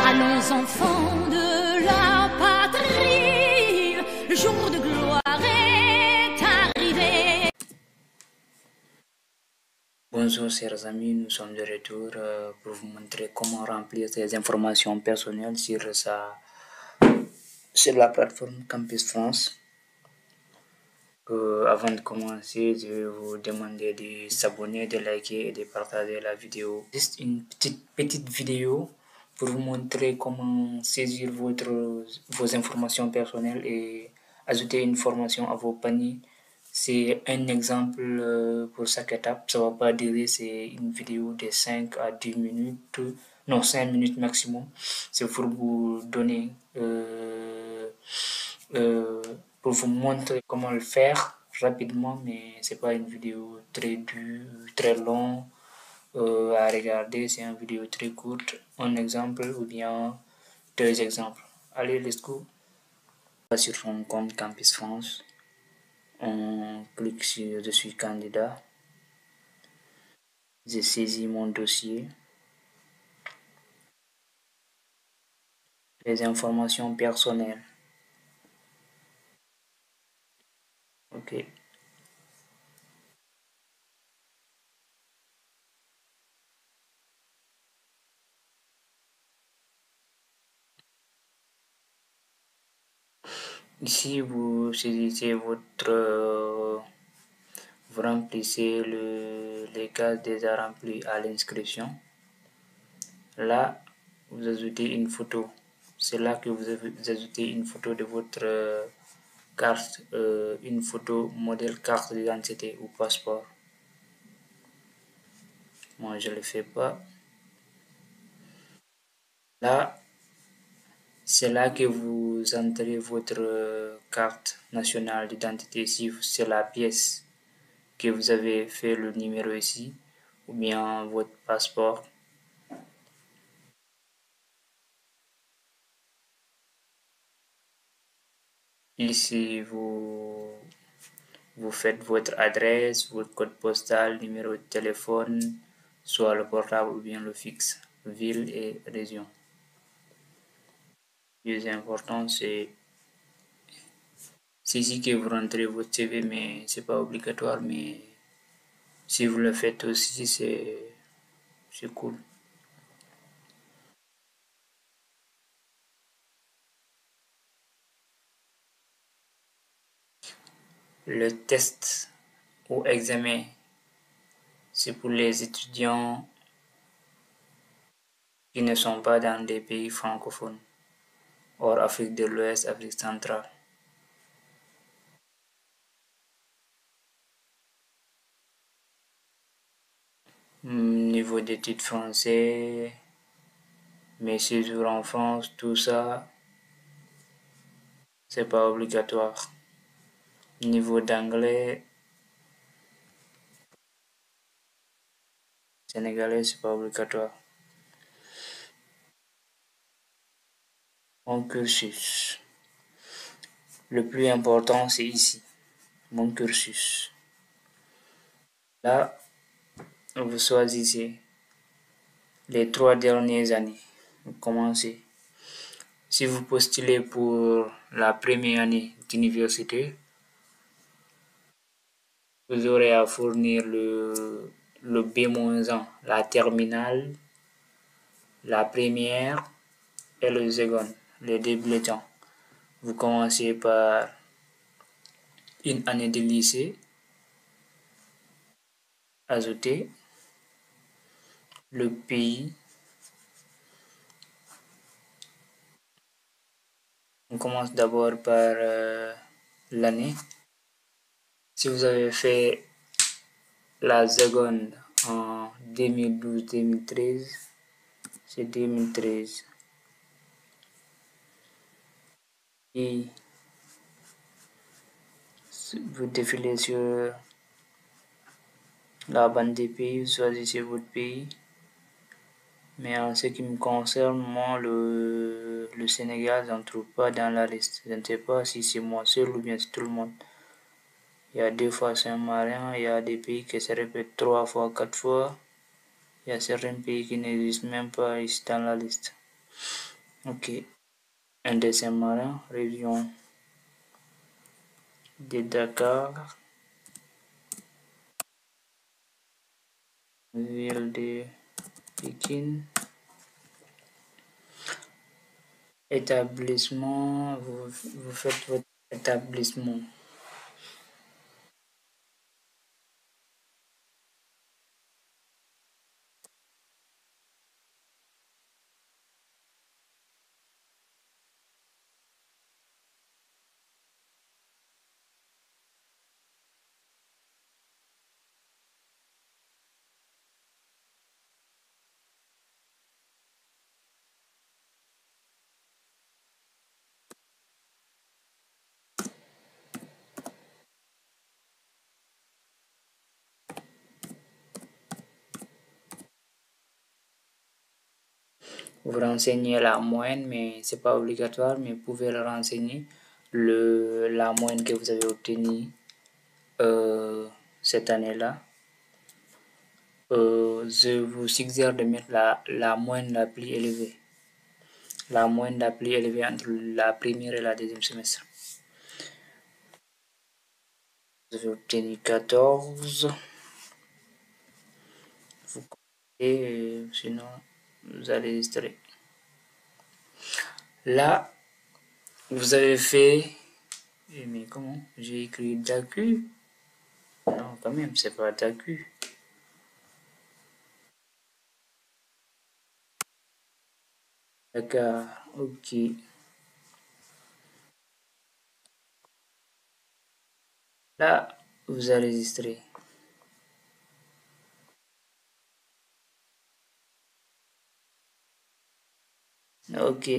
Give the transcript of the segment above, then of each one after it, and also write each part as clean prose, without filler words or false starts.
Allons enfants de la patrie, le jour de gloire est arrivé. Bonjour chers amis, nous sommes de retour pour vous montrer comment remplir ces informations personnelles sur la plateforme Campus France. Avant de commencer, je vais vous demander de s'abonner, de liker et de partager la vidéo. Juste une petite vidéo pour vous montrer comment saisir vos informations personnelles et ajouter une formation à vos paniers. C'est un exemple pour chaque étape. Ça va pas durer, c'est une vidéo de 5 à 10 minutes, non 5 minutes maximum. C'est pour vous donner pour vous montrer comment le faire rapidement, mais c'est pas une vidéo très dure, très longue à regarder. C'est une vidéo très courte, un exemple ou bien deux exemples. Allez, let's go. Sur son compte Campus France, on clique sur je suis candidat. J'ai saisi mon dossier. Les informations personnelles. Ok. Ici, vous saisissez vous remplissez les cases déjà remplies à l'inscription. Là, vous ajoutez une photo. C'est là que vous ajoutez une photo de votre carte, une photo modèle carte d'identité ou passeport. Moi, je ne le fais pas. Là, c'est là que vous entrez votre carte nationale d'identité, si c'est la pièce que vous avez fait le numéro ici, ou bien votre passeport. Ici, vous faites votre adresse, votre code postal, numéro de téléphone, soit le portable ou bien le fixe, ville et région. Le plus important, c'est ici que vous rentrez votre CV, mais c'est pas obligatoire, mais si vous le faites aussi, c'est cool. Le test ou examen, c'est pour les étudiants qui ne sont pas dans des pays francophones, hors Afrique de l'Ouest, Afrique centrale. Niveau d'études français, mes séjours en France, tout ça, c'est pas obligatoire. Niveau d'anglais, sénégalais, c'est pas obligatoire. Mon cursus. Le plus important, c'est ici, mon cursus. Là, vous choisissez les 3 dernières années. Vous commencez. Si vous postulez pour la première année d'université, vous aurez à fournir le B-1, la terminale, la première et le second, les deux bulletins. Vous commencez par une année de lycée, ajouter le pays. On commence d'abord par l'année. Si vous avez fait la seconde en 2012-2013, c'est 2013. Et vous défilez sur la bande des pays, vous choisissez votre pays. Mais en ce qui me concerne, moi, le Sénégal, je ne trouve pas dans la liste. Je ne sais pas si c'est moi seul ou bien c'est tout le monde. Il y a 2 fois Saint-Marin, il y a des pays qui se répètent 3 fois, 4 fois. Il y a certains pays qui n'existent même pas ici dans la liste. Ok. Un dessin marin, région de Dakar, ville de Pékin, établissement, vous faites votre établissement. Vous renseignez la moyenne, mais c'est pas obligatoire, mais vous pouvez le renseigner, la moyenne que vous avez obtenue cette année-là. Je vous suggère de mettre la moyenne la plus élevée. La moyenne la plus élevée entre la première et la deuxième semestre. Vous avez obtenu 14. Vous comptez, sinon vous allez rester. Là, vous avez fait. Mais comment? J'ai écrit DACU. Non, quand même, c'est pas DACU. D'accord, ok. Là, vous enregistrez. Ok.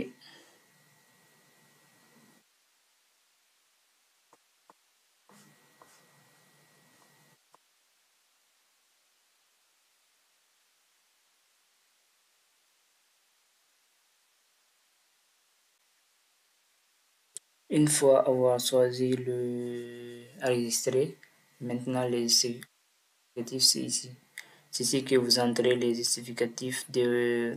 Une fois avoir choisi le enregistré, maintenant les justificatifs, c'est ici. C'est ici que vous entrez les justificatifs de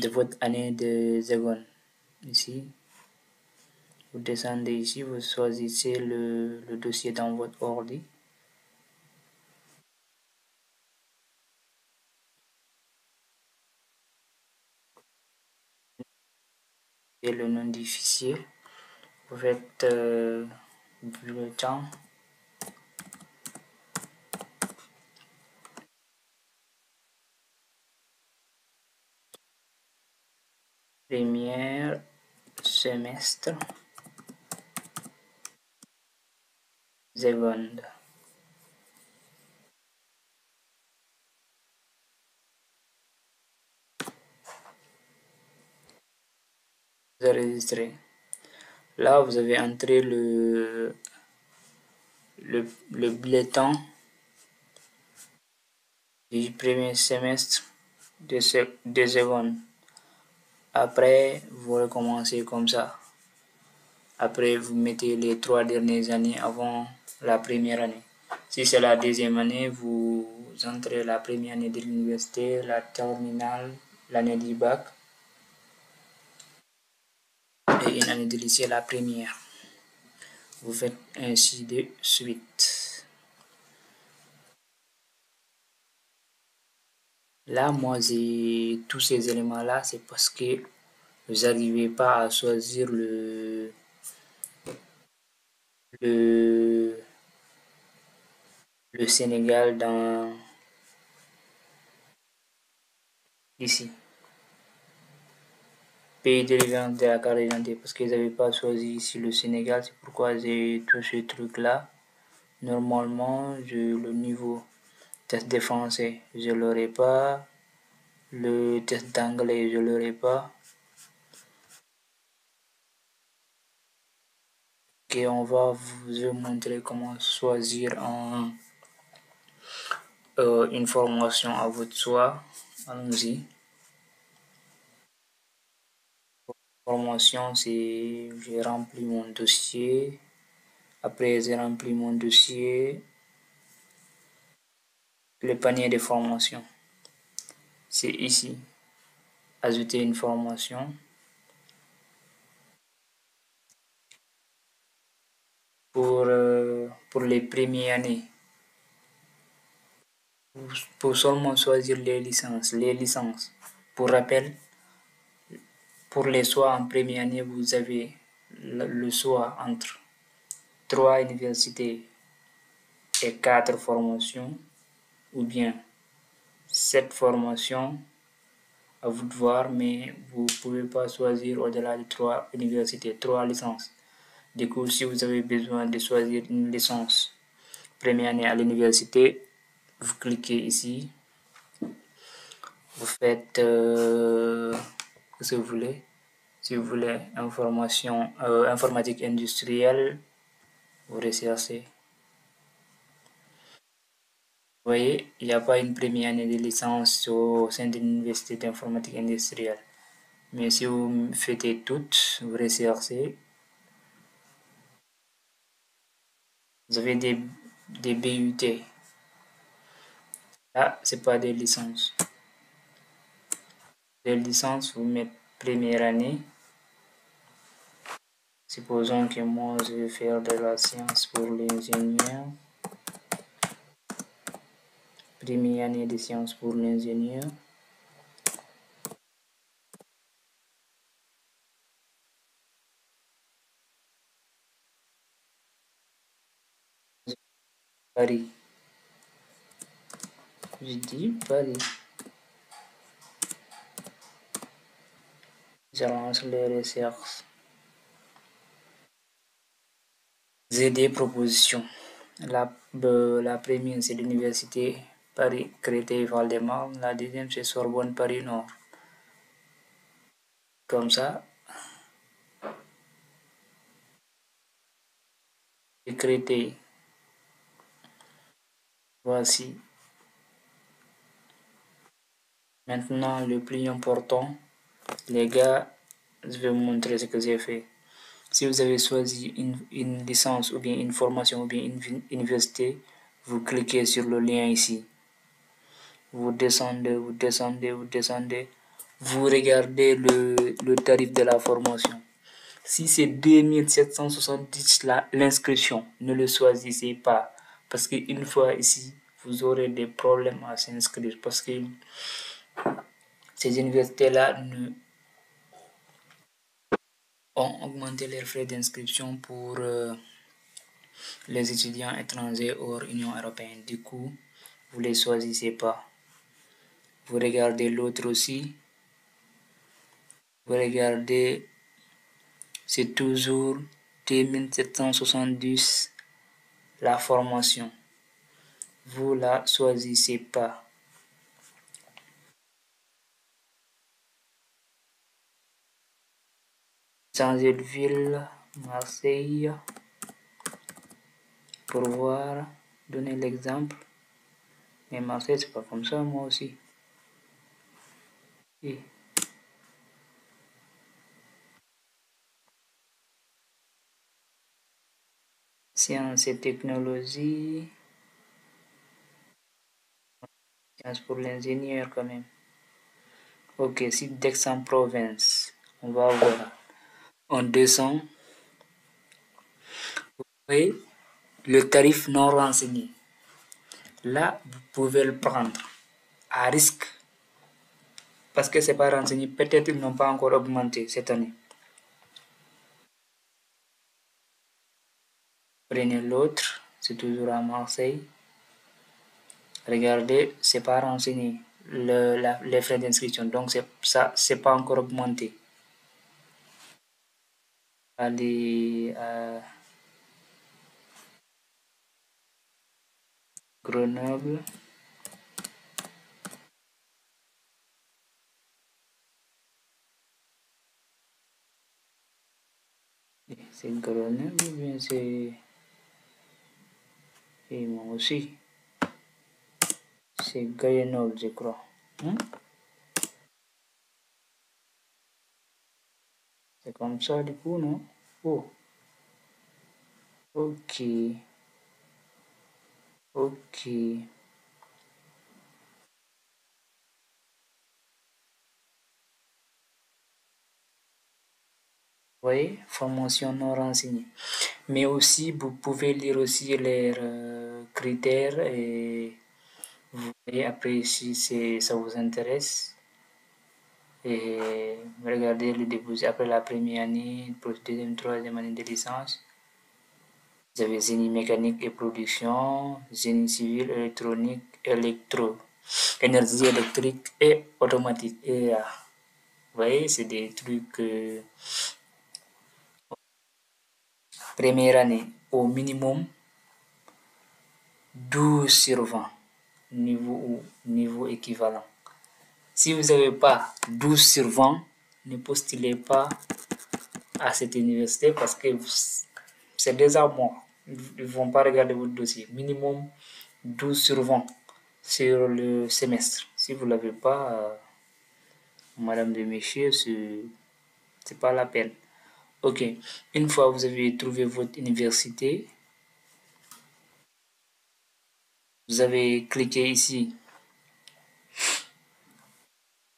votre année de seconde. Ici, vous descendez ici, vous choisissez le dossier dans votre ordi. Et le nom du fichier. Vous faites bulletin. Premier semestre. Seconde. Vous enregistrez. Là, vous avez entré le bulletin du premier semestre de seconde. Après, vous recommencez comme ça. Après, vous mettez les 3 dernières années avant la première année. Si c'est la deuxième année, vous entrez la première année de l'université, la terminale, l'année du bac et une année de lycée, la première. Vous faites ainsi de suite. Là, moi, j'ai tous ces éléments-là, c'est parce que vous n'arrivez pas à choisir le Sénégal dans ici. Pays de résidence de la carte d'identité, parce qu'ils n'avaient pas choisi ici le Sénégal, c'est pourquoi j'ai tous ces trucs-là. Normalement, le niveau test de français, je l'aurai pas. Le test d'anglais, je l'aurai pas. Ok, on va vous montrer comment choisir une formation à votre choix. Allons-y. Formation, c'est j'ai rempli mon dossier. Après, j'ai rempli mon dossier. Le panier de formation. c'est ici. Ajouter une formation. Pour les premières années, pour seulement choisir les licences. Pour rappel, pour les choix en première année, vous avez le choix entre 3 universités et 4 formations, ou bien 7 formations, à vous de voir, mais vous ne pouvez pas choisir au-delà de 3 universités, 3 licences. Du coup, si vous avez besoin de choisir une licence première année à l'université, vous cliquez ici, vous faites ce que vous voulez. Si vous voulez informatique industrielle, vous recherchez. Vous voyez, il n'y a pas une première année de licence au sein de l'université d'informatique industrielle. Mais si vous faites toutes, vous recherchez. Vous avez des BUT. Là, c'est pas des licences. Des licences, vous mettez première année. Supposons que moi, je vais faire de la science pour l'ingénieur. Première année de sciences pour l'ingénieur. Paris. Je dis Paris. Je lance les recherches. J'ai des propositions. La première, c'est l'université Paris Créteil Val-de-Marne. La deuxième, c'est Sorbonne Paris Nord. Comme ça, Créteil. Voici. Maintenant, le plus important, les gars, je vais vous montrer ce que j'ai fait. Si vous avez choisi une licence ou bien une formation ou bien une université, vous cliquez sur le lien ici. Vous descendez, vous descendez, vous descendez. Vous regardez le tarif de la formation. Si c'est 2770 l'inscription, ne le choisissez pas. Parce qu'une fois ici, vous aurez des problèmes à s'inscrire. Parce que ces universités-là ont augmenté leurs frais d'inscription pour les étudiants étrangers hors Union européenne. Du coup, vous ne les choisissez pas. Vous regardez l'autre aussi. Vous regardez, c'est toujours 2770 la formation. Vous la choisissez pas. Changer de ville, Marseille, pour voir, donner l'exemple. Mais Marseille, c'est pas comme ça, moi aussi. Et sciences et technologies, sciences pour l'ingénieur quand même. Ok, si d'Aix-en-Provence, on va voir. On descend. Vous voyez le tarif non renseigné. Là, vous pouvez le prendre à risque. Parce que c'est pas renseigné. Peut-être qu'ils n'ont pas encore augmenté cette année. Prenez l'autre. C'est toujours à Marseille. Regardez, c'est pas renseigné. Les frais d'inscription. Donc, c'est pas encore augmenté. Allez à Grenoble. C'est Grenoble ou bien c'est... Et moi aussi. C'est Grenoble, je crois. C'est comme ça du coup, non? Oh. Ok. Ok. voyez, formation non renseignée. Mais aussi, vous pouvez lire aussi les critères et vous voyez après si ça vous intéresse. Et regardez le début après la première année, deuxième, troisième année de licence. Vous avez génie mécanique et production, génie civil, électronique, énergie électrique et automatique. Et vous voyez, c'est des trucs. Première année, au minimum 12 sur 20, niveau équivalent. Si vous n'avez pas 12 sur 20, ne postulez pas à cette université parce que c'est déjà mort. Ils ne vont pas regarder votre dossier. Minimum 12 sur 20 sur le semestre. Si vous ne l'avez pas, madame de messieurs, c'est pas la peine. Ok, une fois vous avez trouvé votre université, vous avez cliqué ici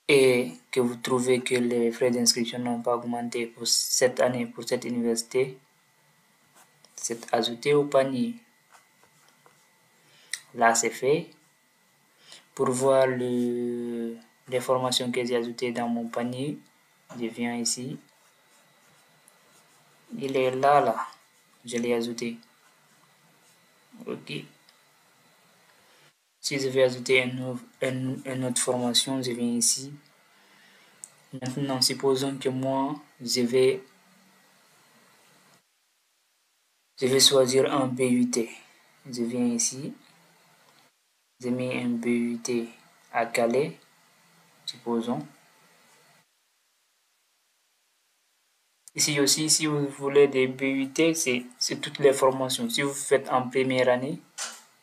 et que vous trouvez que les frais d'inscription n'ont pas augmenté pour cette année, pour cette université, c'est ajouté au panier. Là, c'est fait. Pour voir les formations que j'ai ajoutées dans mon panier, je viens ici. Il est là. Je l'ai ajouté. Ok. Si je vais ajouter une autre formation, je viens ici. Maintenant, supposons que moi, je vais choisir un BUT. Je viens ici. Je mets un BUT à Calais, supposons. Ici aussi, si vous voulez des BUT, c'est toutes les formations. Si vous faites en première année,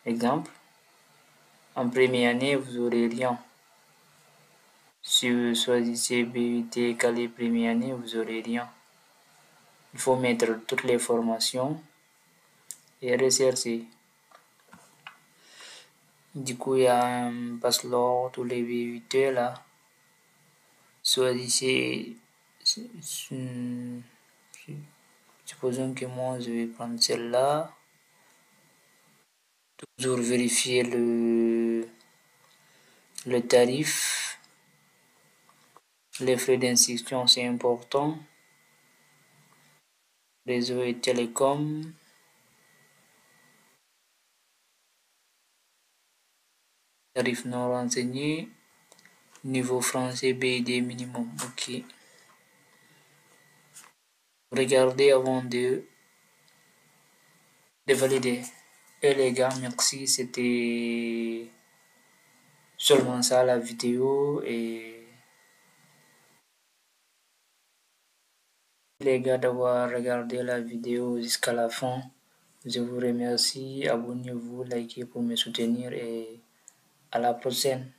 exemple, en première année, vous n'aurez rien. Si vous choisissez BUT Calais première année, vous n'aurez rien. Il faut mettre toutes les formations et rechercher. Du coup, il y a un bachelor, tous les BUT là. Choisissez. Supposons que moi, je vais prendre celle-là. Toujours vérifier le tarif. Les frais d'inscription, c'est important. Réseau et télécom. Tarif non renseigné. Niveau français BD minimum. Ok. Regardez avant de valider. Et les gars, merci. C'était seulement ça la vidéo. Et les gars d'avoir regardé la vidéo jusqu'à la fin. Je vous remercie. Abonnez-vous, likez pour me soutenir et à la prochaine.